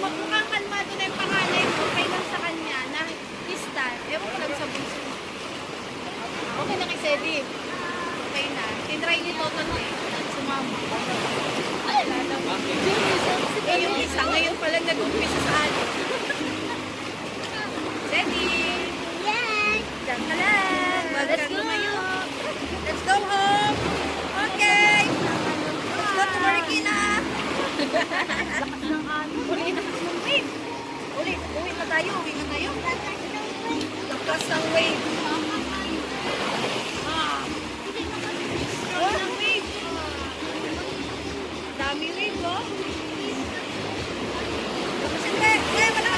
Mukhang kalmado na yung panganay ko. Okay lang sa kanya na Star. Ewan ko lang sa bunso. Okay na kay Sedi. Okay na. Tinry ni Toto eh. Sumama. Ay, lalaw. Eh, yung isa ngayon pala nag-umpisa sa atin. Sedi. Yes. Diyan ka lang. Let's go. Let's go home. Okay. Let's go to Marikina. Uwi na. Uwi na tayo. Lakas ng wave. Oh, ang wave. Dami wave, oh. Lakas ng wave. Wala